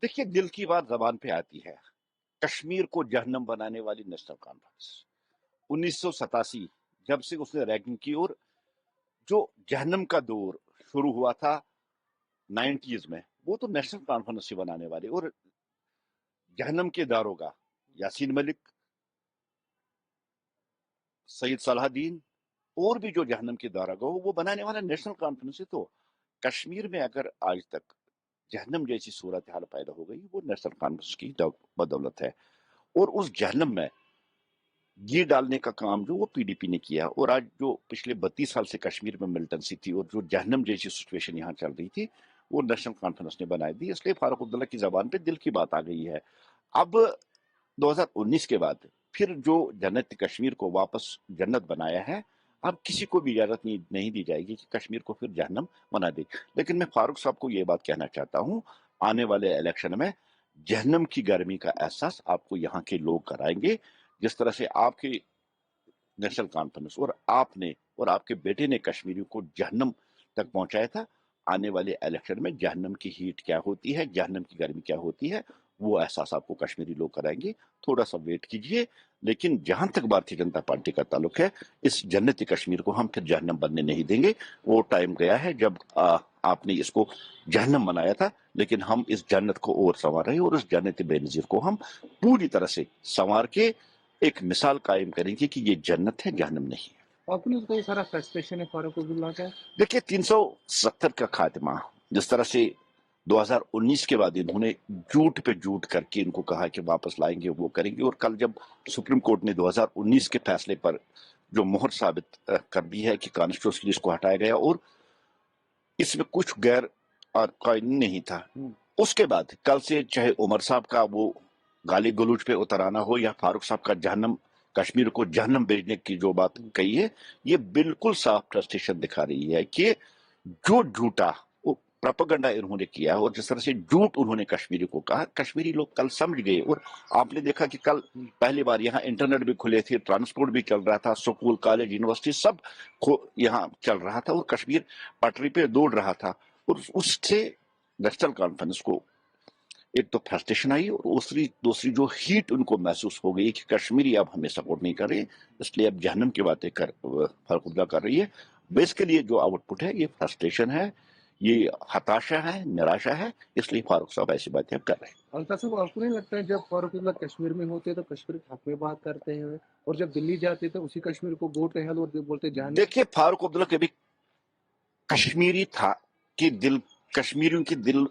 देखिए, दिल की बात जबान पे आती है। कश्मीर को जहन्नम बनाने वाली नेशनल कॉन्फ्रेंस 1987, जब से उसने रैगिंग की, और जो जहन्नम का दौर शुरू हुआ था 90s में, वो तो नेशनल कॉन्फ्रेंस ही बनाने वाली। और जहन्नम के दारोगा यासीन मलिक, सईद सलाहुद्दीन, और भी जो जहन्नम के दारोगा हो, वो बनाने वाला नेशनल कॉन्फ्रेंस है। तो कश्मीर में अगर आज तक जहन्नम जैसी सूरत हाल पैदा हो गई, वो नेशनल कॉन्फ्रेंस की बदौलत है। और उस जहन्नम में घी डालने का काम जो वो पीडीपी ने किया, और आज जो पिछले 32 साल से कश्मीर में मिलिटेंसी थी और जो जहन्नम जैसी सिचुएशन यहाँ चल रही थी, वो नेशनल कॉन्फ्रेंस ने बनाई थी। इसलिए फारूक अब्दुल्ला की जबान पे दिल की बात आ गई है। अब 2019 के बाद फिर जो जन्नत कश्मीर को वापस जन्नत बनाया है, अब किसी को भी इजाजत नहीं दी जाएगी कि कश्मीर को फिर जहन्नम बना दे। लेकिन मैं फारूक साहब को ये बात कहना चाहता हूँ, आने वाले इलेक्शन में जहन्नम की गर्मी का एहसास आपको यहाँ के लोग कराएंगे। जिस तरह से आपके नेशनल कॉन्फ्रेंस और आपने और आपके बेटे ने कश्मीरियों को जहन्नम तक पहुंचाया था, आने वाले इलेक्शन में जहन्नम की हीट क्या होती है, जहन्नम की गर्मी क्या होती है, वो एहसास आपको कश्मीरी लोग कराएंगे। थोड़ा सा वेट कीजिए। लेकिन जहां तक भारतीय जनता पार्टी का ताल्लुक है, इस जन्नती कश्मीर को हम फिर जहन्नम बनने नहीं देंगे। वो टाइम गया है जब आपने इसको जहन्नम बनाया था, लेकिन हम इस जन्नत को और संवार रहे हैं, और उस जन्नत बेनजीर को हम पूरी तरह से संवार के एक मिसाल कायम करेंगे कि ये जन्नत है, जहन्नम नहीं है। आपने तो ये सारा फ्रस्ट्रेशन है फारूक अब्दुल्ला का। देखिए, 370 का खात्मा, जिस तरह से 2019 के बाद इन्होंने झूठ पे झूठ करके इनको कहा कि वापस लाएंगे, वो करेंगे, और कल जब सुप्रीम कोर्ट ने 2019 के फैसले पर जो मोहर साबित कर दी है कि कॉन्स्टिट्यूशनली इसको हटाया गया और इसमें कुछ गैर कानूनी नहीं था, उसके बाद कल से चाहे उमर साहब का वो गाली गलौज पे उतराना हो, या फारूक साहब का जहन्नम, कश्मीर को जहन्नम भेजने की जो बात कही है, ये बिल्कुल साफ फ्रस्ट्रेशन दिखा रही है कि जो झूठा प्रोपेगेंडा इन्होंने किया, और जिस तरह से झूठ उन्होंने कश्मीरी को कहा, कश्मीरी लोग कल समझ गए। और आपने देखा कि कल पहली बार यहाँ इंटरनेट भी खुले थे, ट्रांसपोर्ट भी चल रहा था, स्कूल कॉलेज यूनिवर्सिटी सब यहाँ चल रहा था, और कश्मीर पटरी पे दौड़ रहा था। और उससे नेशनल कॉन्फ्रेंस को एक तो फ्रस्ट्रेशन आई, और दूसरी जो हीट उनको महसूस हो गई कि कश्मीरी अब हमें सपोर्ट नहीं कर रहे, इसलिए अब जहन्नम की बातें फारूक कर रही है। बेसिकली जो आउटपुट है, ये फ्रस्ट्रेशन है, ये हताशा है, निराशा है, इसलिए फारूक साहब ऐसी बातें कर रहे हैं। अल्ताफ साहब, आपको नहीं लगता है जब फारूक अब्दुल्ला कश्मीर में होते तो कश्मीर के हक में बात करते हैं, और जब दिल्ली जाते तो उसी कश्मीर को गोट रहल और बोलते जान। देखिए, फारूक अब्दुल्ला कभी कश्मीरी था कि दिल, कश्मीरियों के दिल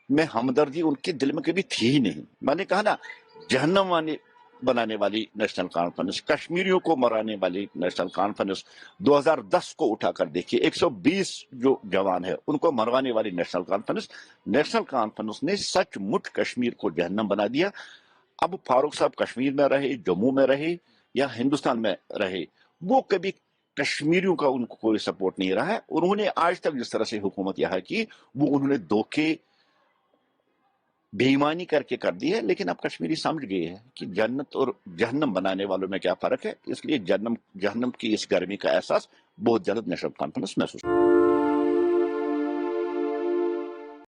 में हमदर्दी उनके दिल में कभी थी ही नहीं। मैंने कहा ना, जहन्नम बनाने वाली नेशनल कॉन्फ्रेंस, कश्मीरियों को मराने वाली नेशनल कॉन्फ्रेंस, 2010 को उठाकर देखिए, 120 जो जवान है उनको मरवाने वाली नेशनल कॉन्फ्रेंस ने सचमुच कश्मीर को जहन्नम बना दिया। अब फारूक साहब कश्मीर में रहे, जम्मू में रहे, या हिंदुस्तान में रहे, वो कभी कश्मीरियों का उनको कोई सपोर्ट नहीं रहा है। उन्होंने आज तक जिस तरह से हुकूमत यहाँ की, वो उन्होंने धोखे बेईमानी करके कर दी है। लेकिन अब कश्मीरी समझ गए हैं कि जन्नत और जहन्नम बनाने वालों में क्या फर्क है, इसलिए जहन्नम की इस गर्मी का एहसास बहुत जल्द नेशनल कॉन्फ्रेंस महसूस